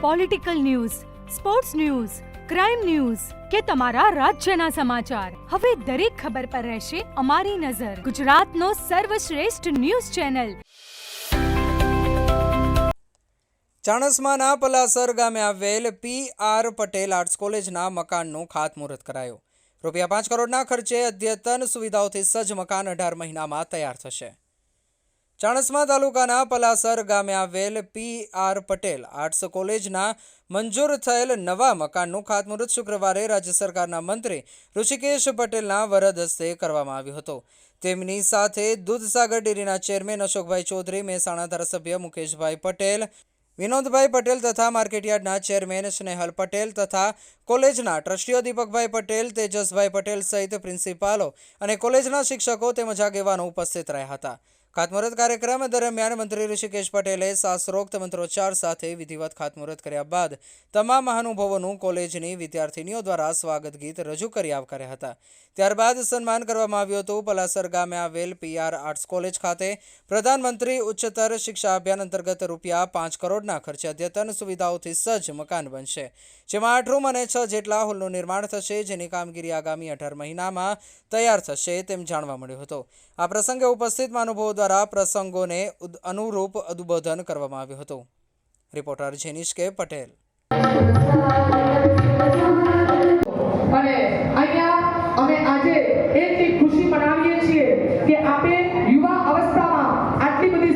Political news, sports news, crime news કે તમારા રાજ્યના સમાચાર, હવે દરેક ખબર પર રહેશે અમારી નજર. ગુજરાતનો સર્વશ્રેષ્ઠ ન્યૂઝ ચેનલ. ચાણસ્માના પલાસર ગામે આવેલ પી.આર. પટેલ આર્ટ્સ કોલેજના મકાનનું ખાતમુહૂર્ત કરાયું. ₹5 કરોડના ખર્ચે અદ્યતન સુવિધાઓથી સજ્જ મકાન 18 મહિનામાં તૈયાર થશે. ચાણસ્મા તાલુકાના પલાસર ગામે આવેલ પી.આર. પટેલ આર્ટ્સ કોલેજના મંજૂર થયેલ નવા મકાનનું ખાતમુહૂર્ત શુક્રવારે રાજ્ય સરકારના મંત્રી ઋષિકેશ પટેલના વરદ હસ્તે કરવામાં આવ્યું હતું. તેમની સાથે દૂધસાગર ડેરીના ચેરમેન અશોકભાઈ ચૌધરી, મહેસાણા ધારાસભ્ય મુકેશભાઈ પટેલ, વિનોદભાઈ પટેલ તથા માર્કેટયાર્ડના ચેરમેન સ્નેહલ પટેલ તથા કોલેજના ટ્રસ્ટીઓ દીપકભાઈ પટેલ, તેજસભાઈ પટેલ સહિત પ્રિન્સિપાલો અને કોલેજના શિક્ષકો તેમજ આગેવાનો ઉપસ્થિત રહ્યા હતા. ખાતમુહૂર્ત કાર્યક્રમ દરમિયાન મંત્રી ઋષિકેશ પટેલે શાસ્ત્રોક્ત મંત્રોચ્ચાર સાથે વિધિવત ખાતમુહૂર્ત કર્યા બાદ તમામ મહાનુભાવોનું કોલેજની વિદ્યાર્થીનીઓ દ્વારા સ્વાગત ગીત રજૂ કરી આવકાર્યા હતા. ત્યારબાદ સન્માન કરવામાં આવ્યું હતું. પલાસર ગામે આવેલ પી.આર. આર્ટ્સ કોલેજ ખાતે પ્રધાનમંત્રી ઉચ્ચતર શિક્ષા અભિયાન અંતર્ગત ₹5 કરોડના ખર્ચે અદ્યતન સુવિધાઓથી સજ્જ મકાન બનશે, જેમાં 8 રૂમ અને 6 જેટલા હોલનું નિર્માણ થશે, જેની કામગીરી આગામી 18 મહિનામાં તૈયાર થશે તેમ જાણવા મળ્યું હતું. આ પ્રસંગે ઉપસ્થિત મહાનુભાવો દ્વારા પ્રસંગોને અનુરૂપ ઉદ્બોધન કરવામાં આવ્યું હતું. રિપોર્ટર જેનિશ કે પટેલ. અને અહીંયા અમે આજે એક ખુશી મનાવીએ છીએ કે આપે યુવા અવસ્થામાં આટલી બધી